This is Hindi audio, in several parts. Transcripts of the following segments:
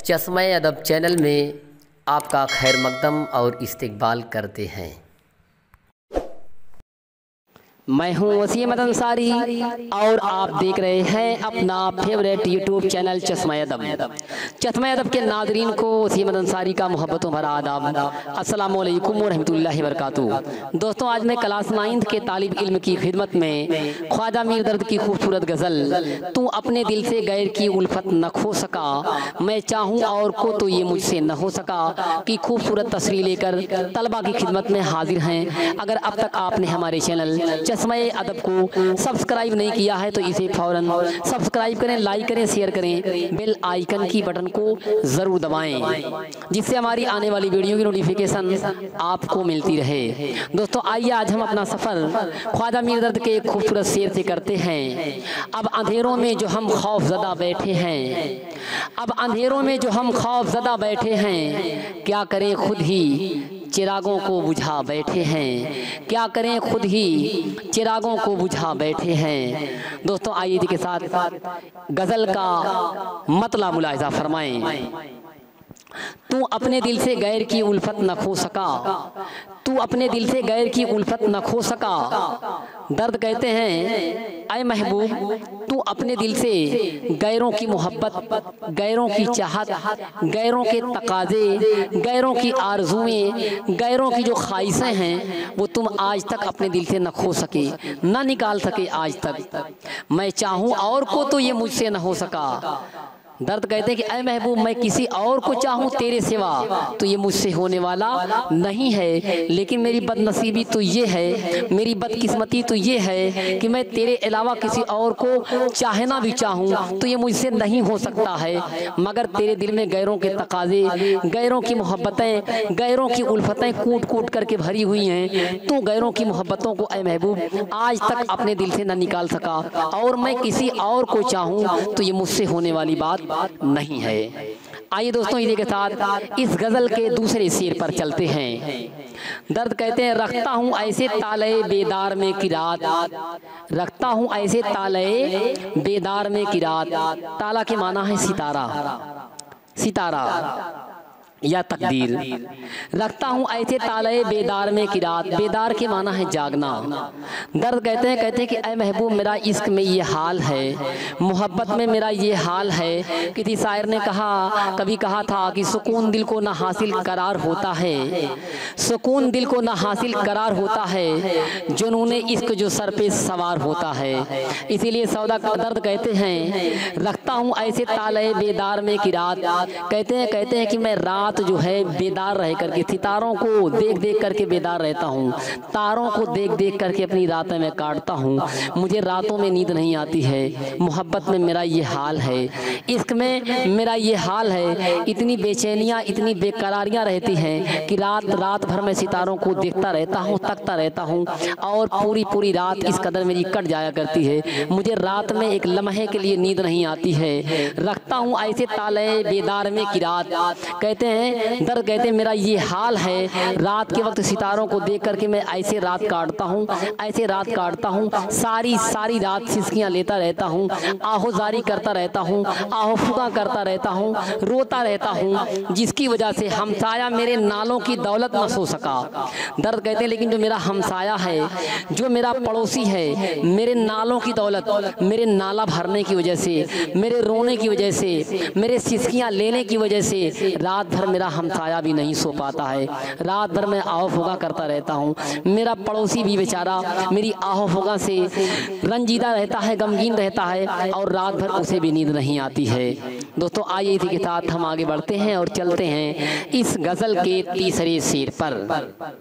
चश्मा अदब चैनल में आपका खैर मकदम और इस्तकबाल करते हैं। मैं हूं वसीम अंसारी और आप देख रहे हैं अपना फेवरेट यूट्यूब चैनल चश्मा अदब। चश्मा अदब के नाजरीन को वसीम अंसारी का मोहब्बतों भरा आदाब। अस्सलाम वालेकुम व रहमतुल्लाहि व बरकातुहू। दोस्तों, आज मैं क्लास 9th के तालिब इल्म की खिदमत में ख्वाजा मीर दर्द की खूबसूरत गज़ल तू अपने दिल से गैर की उल्फत न खो सका, मैं चाहूँ और को तो ये मुझसे न हो सका की खूबसूरत तस्वीर लेकर तलबा की खिदमत में हाजिर हैं। अगर अब तक आपने हमारे चैनल चश्मा अदब को सब्सक्राइब नहीं किया है तो इसे फौरन सब्सक्राइब करें, लाइक करें, शेयर करें, बेल आइकन की बटन को जरूर दबाएं जिससे हमारी आने वाली वीडियो की नोटिफिकेशन आपको मिलती रहे। दोस्तों, आइए आज हम अपना सफर ख्वाजा मीर दर्द के एक खूबसूरत शेर से करते हैं। अब अंधेरों में जो हम खौफजदा बैठे हैं, अब अंधेरों में जो हम खौफजदा बैठे हैं, क्या करें खुद ही चिरागों को बुझा बैठे हैं, क्या करें खुद ही चिरागों को बुझा बैठे हैं। दोस्तों, आइए जी के साथ गजल का मतलब मुलाहिजा फरमाएं। तू अपने दिल से गैर की उल्फत न खो सका, तू अपने दिल से गैर की उल्फत न खो सका। दर्द कहते हैं ऐ महबूब तू अपने दिल से गैरों की मोहब्बत, गैरों की चाहत, गैरों के तकाजे, गैरों की आरज़ुएं, गैरों की जो ख्वाहिशें हैं वो तुम आज तक अपने दिल से न खो सके, न निकाल सके आज तक। मैं चाहूँ और को तो ये मुझसे न हो सका। दर्द कहते हैं कि ऐ महबूब मैं किसी और को चाहूँ तेरे सिवा तो ये मुझसे होने वाला नहीं है, लेकिन मेरी बदनसीबी तो ये है, मेरी बदकिस्मती तो ये है कि मैं तेरे अलावा किसी और को चाहना भी चाहूँ तो ये मुझसे नहीं हो सकता है। मगर तेरे दिल में गैरों के तकाजे, गैरों की मोहब्बतें, गैरों की उल्फतें कूट कूट करके भरी हुई हैं। तो गैरों की मोहब्बतों को ऐ महबूब आज तक अपने दिल से न निकाल सका और मैं किसी और को चाहूँ तो ये मुझसे होने वाली बात नहीं है। आइए दोस्तों, इसी के साथ इस गजल के दूसरे शेर पर चलते हैं। दर्द कहते हैं रखता हूँ ऐसे ताले बेदार में की रात, रखता हूँ ऐसे ताले बेदार में की रात। ताला के माना है सितारा, सितारा या तकदीर। रखता हूँ ऐसे ताले बेदार में की रात, बेदार के माना है जागना। दर्द कहते हैं कि ऐ महबूब मेरा इश्क में ये हाल है, मोहब्बत में मेरा ये हाल है। किसी शायर ने कहा, कभी कहा था कि सुकून दिल को ना हासिल करार होता है, सुकून दिल को ना हासिल करार होता है, जुनून इश्क जो सर पे सवार होता है। इसीलिए सौदा दर्द कहते हैं रखता हूँ ऐसे ताले बेदार में की रात। कहते हैं कि मैं रात जो है बेदार रह करके, सितारों को देख देख करके बेदार रहता हूँ, तारों को देख देख करके अपनी रातें मैं काटता हूँ। मुझे रातों में नींद नहीं आती है, मोहब्बत में मेरा ये हाल है, इश्क में मेरा ये हाल है। इतनी बेचैनियाँ, इतनी बेकरारियाँ रहती हैं कि रात रात भर मैं सितारों को देखता रहता हूँ, तकता रहता हूँ और पूरी पूरी रात इस कदर मेरी कट जाया करती है, मुझे रात में एक लम्हे के लिए नींद नहीं आती है। रखता हूँ ऐसे ताले बेदार में की रात। कहते हैं दर्द कहते हैं मेरा ये हाल है, रात के वक्त सितारों को देख करके मैं ऐसे रात काटता हूँ, ऐसे रात काटता हूँ, सारी सारी रात सिसकियाँ लेता रहता हूँ, आहोजारी करता रहता हूँ, आहोफुका करता रहता हूँ, रोता रहता हूँ, जिसकी वजह से हमसाया मेरे नालों की दौलत न सो सका। दर्द कहते हैं लेकिन जो मेरा हमसाया है, जो मेरा पड़ोसी है, मेरे नालों की दौलत, मेरे नाला भरने की वजह से, मेरे रोने की वजह से, मेरे सिसकियाँ लेने की वजह से रात भर मेरा हमसाया भी नहीं सो पाता है। रात भर मैं आहो फुगा करता रहता हूँ, मेरा पड़ोसी भी बेचारा मेरी आहो फुगा से रंजीदा रहता है, गमगीन रहता है और रात भर उसे भी नींद नहीं आती है। दोस्तों, आइए इसी के साथ हम आगे बढ़ते हैं और चलते हैं इस गजल के तीसरे शेर पर।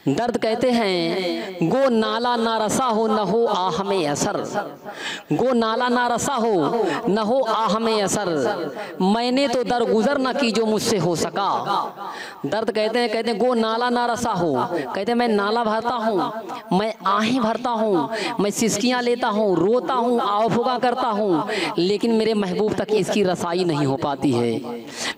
दर्द कहते हैं गो नाला ना रसा हो न हो आह में असर, गो नाला ना रसा हो न हो आह में असर, मैंने तो दर गुजर न की जो मुझसे हो सका। दर्द कहते हैं गो नाला ना रसा हो, कहते हैं मैं नाला भरता हूँ, मैं आहें भरता हूँ, मैं सिसकियाँ लेता हूँ, रोता हूँ, आवफुगा करता हूँ, लेकिन मेरे महबूब तक इसकी रसाई नहीं हो पाती है।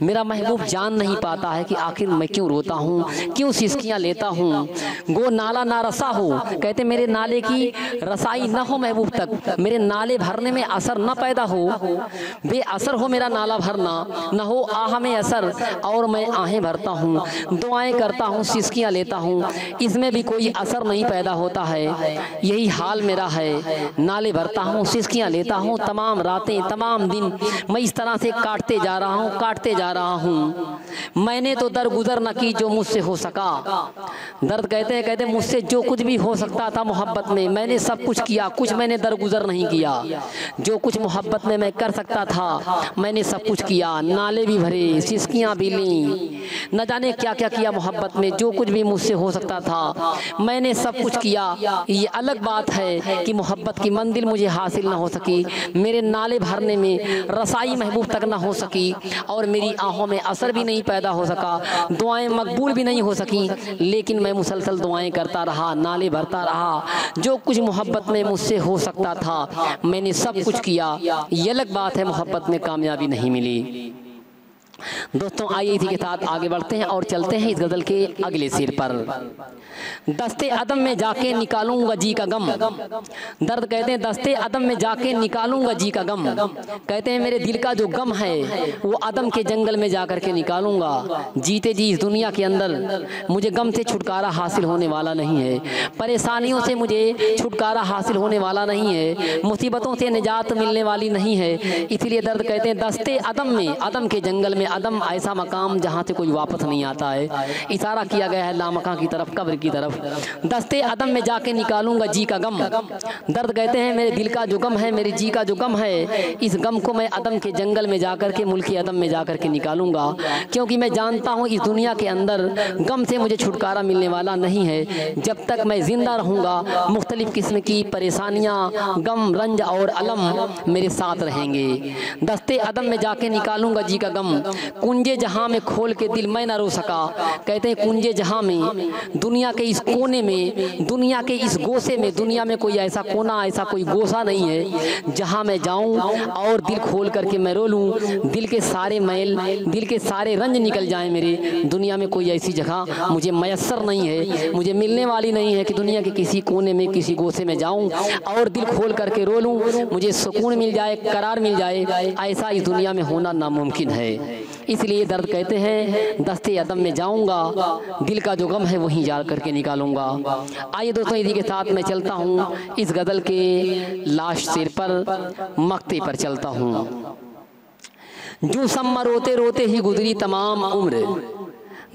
मेरा महबूब जान नहीं पाता है कि आखिर मैं क्यों रोता हूँ, क्यों सिसकियाँ लेता हूँ। गो नाला ना रसा हो, कहते मेरे नाले की रसाई न हो महबूब तक, मेरे नाले भरने में असर न पैदा हो, बेअसर हो मेरा नाला भरना, न हो आह में असर और मैं आहें भरता हूँ, दुआएं करता हूँ, सिसकियाँ लेता हूँ, इसमें भी कोई असर नहीं पैदा होता है। यही हाल मेरा है, नाले भरता हूँ, सिसकियाँ लेता हूँ, तमाम रातें तमाम दिन मैं इस तरह से काटते जा रहा हूँ, काटते जा रहा हूँ। मैंने तो दरगुजर न की जो मुझसे हो सका। दर्द कहते मुझसे जो कुछ भी हो सकता था मोहब्बत में मैंने सब कुछ किया, कुछ मैंने दरगुजर नहीं किया। जो कुछ मोहब्बत में मैं कर सकता था मैंने सब कुछ किया, नाले भी भरे, सिसकियाँ भी लीं, न जाने क्या क्या किया मोहब्बत में। जो कुछ भी मुझसे हो सकता था मैंने सब कुछ किया। ये अलग बात है कि मोहब्बत की मंजिल मुझे हासिल न हो सकी, मेरे नाले भरने में रसाई महबूब तक न हो सकी और मेरी आंखों में असर भी नहीं पैदा हो सका, दुआएं मकबूल भी नहीं हो सकी। लेकिन मैं मुसलसल दुआएं करता रहा, नाले भरता रहा। जो कुछ मोहब्बत में मुझसे हो सकता था मैंने सब कुछ किया। ये अलग बात है मोहब्बत में कामयाबी नहीं मिली। दोस्तों आइए इसी के साथ आगे बढ़ते हैं और चलते हैं इस गज़ल के अगले शेर पर। दस्ते अदम में जाके निकालूंगा जी का गम। दर्द कहते हैं दस्ते अदम में जाके निकालूंगा जी का गम। कहते हैं मेरे दिल का जो गम है वो अदम के जंगल में जाकर के निकालूंगा। जीते जी इस दुनिया के अंदर मुझे गम से छुटकारा हासिल होने वाला नहीं है, परेशानियों से मुझे छुटकारा हासिल होने वाला नहीं है, मुसीबतों से निजात मिलने वाली नहीं है। इसलिए दर्द कहते हैं दस्ते अदम में, अदम के जंगल में, अदम ऐसा मकाम जहाँ से कोई वापस नहीं आता है। इशारा किया गया है लामका की तरफ, कब्र की तरफ। दस्ते अदम में जाके निकालूंगा जी का गम। दर्द कहते हैं मेरे दिल का जो गम है, मेरे जी का जो गम है, इस गम को मैं अदम के जंगल में जाकर के, मुल्क अदम में जाकर के निकालूंगा। क्योंकि मैं जानता हूँ इस दुनिया के अंदर गम से मुझे छुटकारा मिलने वाला नहीं है। जब तक मैं जिंदा रहूँगा मुख्तलिफ किस्म की परेशानियाँ, गम, रंज और अलम मेरे साथ रहेंगे। दस्ते अदम में जाके निकालूंगा जी का गम। कुंजे जहाँ में खोल के दिल मैं न रो सका। कहते हैं कुंजे जहाँ में, दुनिया के इस कोने में, दुनिया के इस गोसे में, दुनिया में कोई ऐसा कोना, ऐसा कोई गोसा नहीं है जहाँ मैं जाऊँ और दिल खोल करके मैं रो लूँ, दिल के सारे मैल, दिल के सारे रंज निकल जाएं मेरे। दुनिया में कोई ऐसी जगह मुझे मैसर नहीं है, मुझे मिलने वाली नहीं है कि दुनिया के किसी कोने में, किसी गोसे में जाऊँ और दिल खोल करके रो लूँ, मुझे सुकून मिल जाए, करार मिल जाए। ऐसा इस दुनिया में होना नामुमकिन है। इसलिए दर्द कहते हैं दस्ते अदम में जाऊंगा, दिल का जो गम है वहीं जा करके निकालूंगा। आइए दोस्तों इसी के साथ मैं चलता हूँ इस गज़ल के लास्ट शेर पर, मक्ते पर चलता हूँ। जू सम्मा रोते रोते ही गुजरी तमाम उम्र।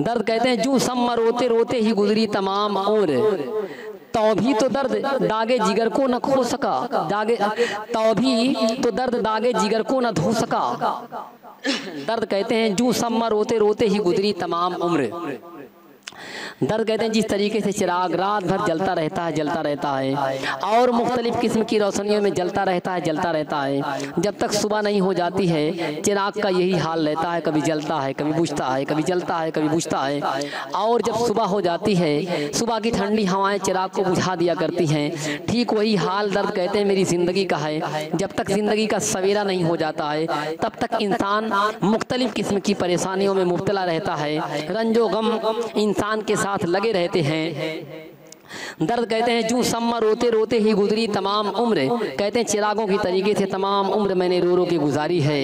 दर्द कहते हैं जू सम्मा रोते रोते ही गुजरी तमाम उम्र, तो भी तो दर्द दागे जिगर को न खो सका। तो भी तो दर्द दागे जिगर को न धो सका। दर्द कहते हैं जू सम्मा रोते रोते ही गुजरी तमाम उम्र। दर्द कहते हैं जिस तरीके से चिराग रात भर जलता रहता है, जलता रहता है और मुख्तलिफ किस्म की रोशनियों में जलता रहता है, जलता रहता है, जब तक सुबह नहीं हो जाती है चिराग का यही हाल रहता है, कभी जलता है, कभी बुझता है, कभी जलता है, कभी बुझता है। और जब सुबह हो जाती है, सुबह की ठंडी हवाएं चिराग को बुझा दिया करती हैं। ठीक वही हाल दर्द कहते हैं मेरी ज़िंदगी का है। जब तक ज़िंदगी का सवेरा नहीं हो जाता है तब तक इंसान मुख्तलिफ किस्म की परेशानियों में मुब्तला रहता है, रंजो गम इंसान के साथ लगे रहते हैं। दर्द कहते हैं जू सम्मा रोते रोते ही गुजरी तमाम उम्र। कहते हैं चिरागों की तरीके से तमाम उम्र मैंने रो रो के गुजारी है,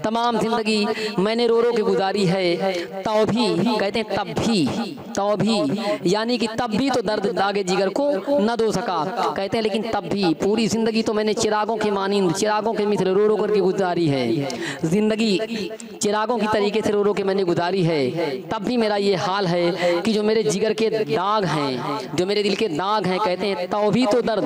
तमाम जिंदगी मैंने रो रो के गुजारी है। तो भी कहते हैं तब भी, तो भी यानी कि तब भी तो दर्द दागे जिगर को न दो सका। कहते हैं लेकिन तब भी पूरी जिंदगी तो मैंने चिरागों के मानिंद, चिरागों के मित्र रो रो करके गुजारी है। जिंदगी चिरागों की तरीके से रो रो के मैंने गुजारी है। तब भी मेरा ये हाल है कि जो मेरे जिगर के दाग हैं, जो मेरे दिल के दाग हैं, कहते हैं तो भी तो दर्द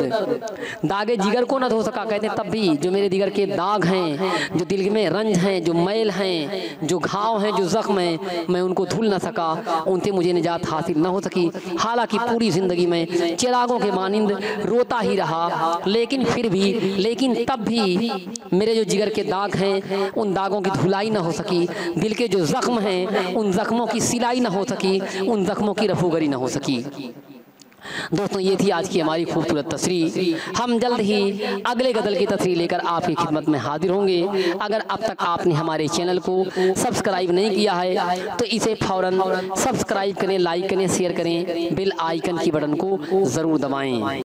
दागे जिगर को न धो सका। कहते हैं तब भी जो मेरे जिगर के दाग हैं, जो दिल में रंज हैं, जो मैल हैं, जो घाव हैं, जो जख्म हैं, मैं उनको धुल न सका, उनसे मुझे निजात हासिल न हो सकी। हालांकि पूरी ज़िंदगी में चिरागों के मानिंद रोता ही रहा, लेकिन फिर भी, लेकिन तब भी मेरे जो जिगर के दाग हैं उन दागों की धुलाई न हो सकी। दिल के जो जख्म हैं उन जख्मों की सिलाई न हो सकी, उन जख्मों की रफूगरी न हो सकी। दोस्तों ये थी आज की हमारी खूबसूरत तस्वीर। हम जल्द ही अगले गज़ल की तस्वीर लेकर आपकी खिदमत में हाजिर होंगे। अगर अब तक आपने हमारे चैनल को सब्सक्राइब नहीं किया है तो इसे फ़ौरन सब्सक्राइब करें, लाइक करें, शेयर करें, बेल आइकन की बटन को ज़रूर दबाएं।